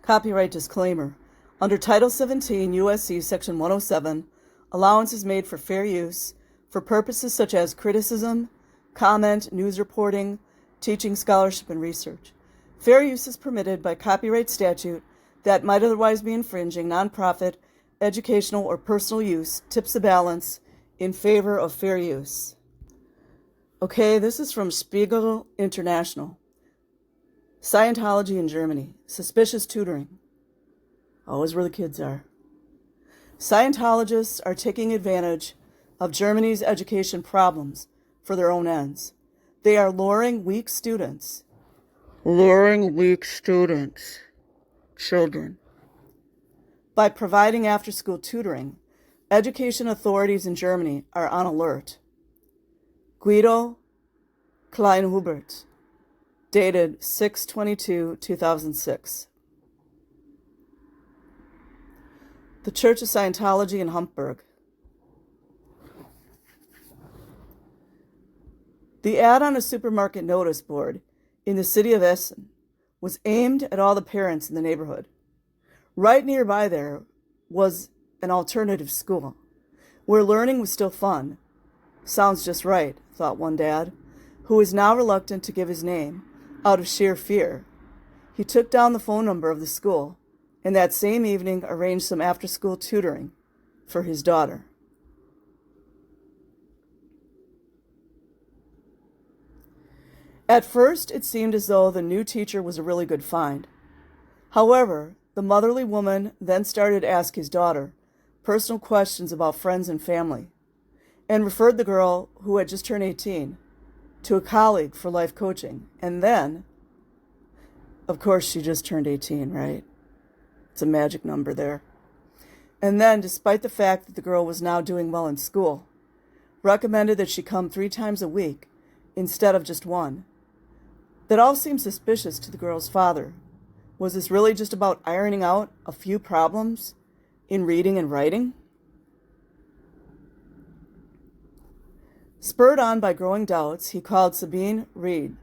Copyright disclaimer. Under Title 17 U.S.C. Section 107, allowance is made for fair use for purposes such as criticism, comment, news reporting, teaching, scholarship, and research. Fair use is permitted by copyright statute that might otherwise be infringing nonprofit, educational, or personal use tips the balance in favor of fair use. Okay, this is from Spiegel International. Scientology in Germany. Suspicious tutoring. Always where the kids are. Scientologists are taking advantage of Germany's education problems for their own ends. They are luring weak students. Children. By providing after-school tutoring, education authorities in Germany are on alert. Guido Kleinhubert, dated 6/22/2006. The Church of Scientology in Hamburg. The ad on a supermarket notice board in the city of Essen was aimed at all the parents in the neighborhood. Right nearby there was an alternative school, where learning was still fun. Sounds just right, thought one dad, who is now reluctant to give his name out of sheer fear. He took down the phone number of the school, and that same evening arranged some after-school tutoring for his daughter. At first, it seemed as though the new teacher was a really good find. However, the motherly woman then started to ask his daughter personal questions about friends and family, and referred the girl, who had just turned 18, to a colleague for life coaching. And then, of course, she just turned 18, right? It's a magic number there. And then, despite the fact that the girl was now doing well in school, recommended that she come 3 times a week instead of just one. That all seemed suspicious to the girl's father. Was this really just about ironing out a few problems in reading and writing? Spurred on by growing doubts, he called Sabine Reed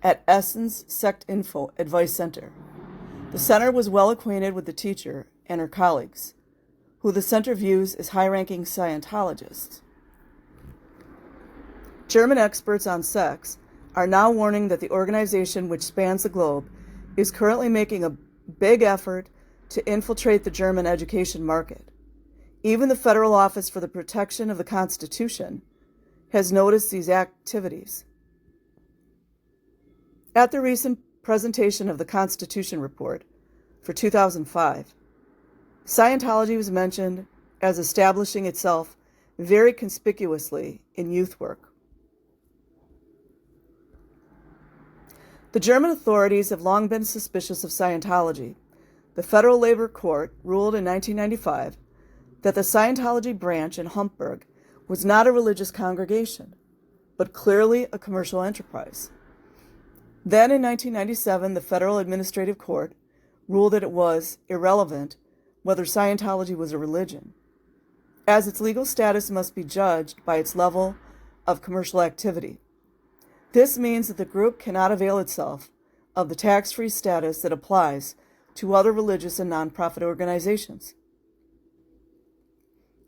at Essen's Sect Info Advice Center. The center was well acquainted with the teacher and her colleagues, who the center views as high-ranking Scientologists. German experts on sex are now warning that the organization, which spans the globe, is currently making a big effort to infiltrate the German education market. Even the Federal Office for the Protection of the Constitution has noticed these activities. At the recent presentation of the Constitution Report for 2005, Scientology was mentioned as establishing itself very conspicuously in youth work. The German authorities have long been suspicious of Scientology. The Federal Labor Court ruled in 1995 that the Scientology branch in Hamburg was not a religious congregation, but clearly a commercial enterprise. Then in 1997, the Federal Administrative Court ruled that it was irrelevant whether Scientology was a religion, as its legal status must be judged by its level of commercial activity. This means that the group cannot avail itself of the tax-free status that applies to other religious and nonprofit organizations.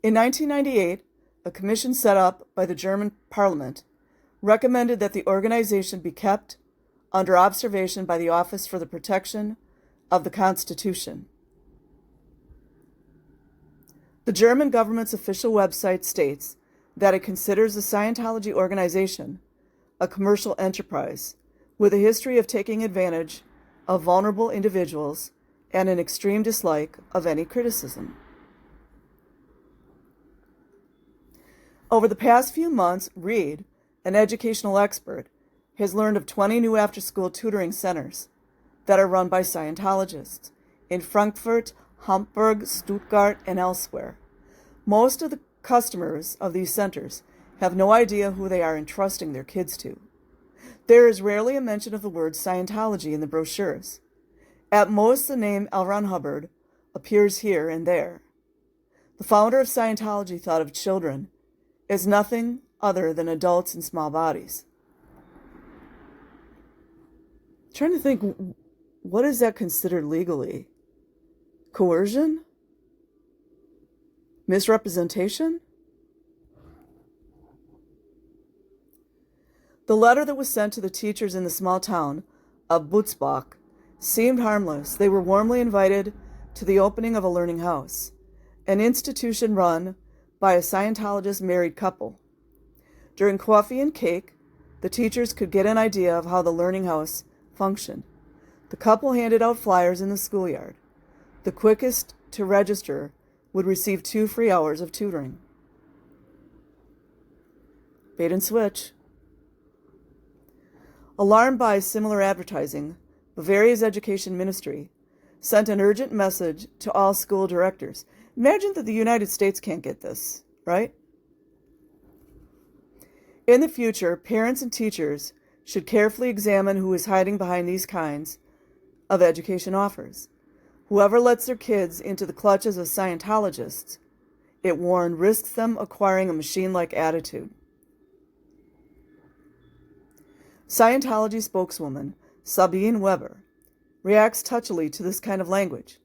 In 1998, a commission set up by the German Parliament recommended that the organization be kept under observation by the Office for the Protection of the Constitution. The German government's official website states that it considers the Scientology organization a commercial enterprise with a history of taking advantage of vulnerable individuals and an extreme dislike of any criticism. Over the past few months, Reed, an educational expert, has learned of 20 new after-school tutoring centers that are run by Scientologists in Frankfurt, Hamburg, Stuttgart, and elsewhere. Most of the customers of these centers have no idea who they are entrusting their kids to. There is rarely a mention of the word Scientology in the brochures. At most, the name L. Ron Hubbard appears here and there. The founder of Scientology thought of children as nothing other than adults in small bodies. I'm trying to think, what is that considered legally? Coercion? Misrepresentation? The letter that was sent to the teachers in the small town of Butzbach seemed harmless. They were warmly invited to the opening of a learning house, an institution run by a Scientologist married couple. During coffee and cake, the teachers could get an idea of how the learning house functioned. The couple handed out flyers in the schoolyard. The quickest to register would receive 2 free hours of tutoring. Bait and switch. Alarmed by similar advertising, Bavaria's education ministry sent an urgent message to all school directors. Imagine that the United States can't get this, right? In the future, parents and teachers should carefully examine who is hiding behind these kinds of education offers. Whoever lets their kids into the clutches of Scientologists, it warned, risks them acquiring a machine-like attitude. Scientology spokeswoman Sabine Weber reacts touchily to this kind of language.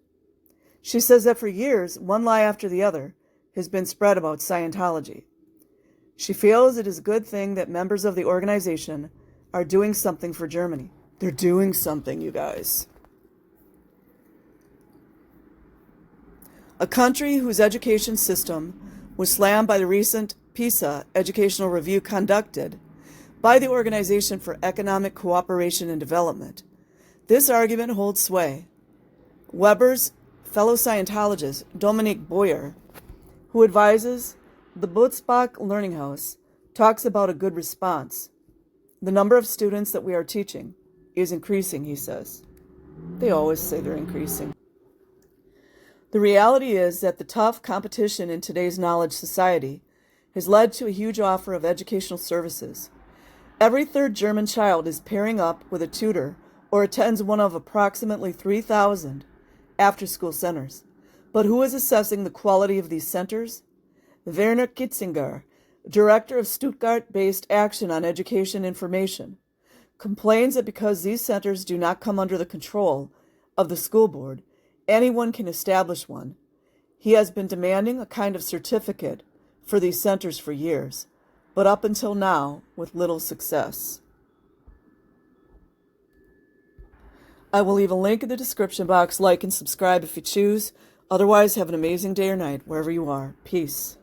She says that for years, one lie after the other has been spread about Scientology. She feels it is a good thing that members of the organization are doing something for Germany. They're doing something, you guys. A country whose education system was slammed by the recent PISA educational review conducted by the Organization for Economic Cooperation and Development. This argument holds sway. Weber's fellow Scientologist, Dominique Boyer, who advises the Butzbach Learning House, talks about a good response. The number of students that we are teaching is increasing, he says. They always say they're increasing. The reality is that the tough competition in today's knowledge society has led to a huge offer of educational services. Every third German child is pairing up with a tutor or attends one of approximately 3,000 after-school centers. But who is assessing the quality of these centers? Werner Kitzinger, director of Stuttgart-based Action on Education Information, complains that because these centers do not come under the control of the school board, anyone can establish one. He has been demanding a kind of certificate for these centers for years, but up until now, with little success. I will leave a link in the description box. Like and subscribe if you choose. Otherwise, have an amazing day or night, wherever you are. Peace.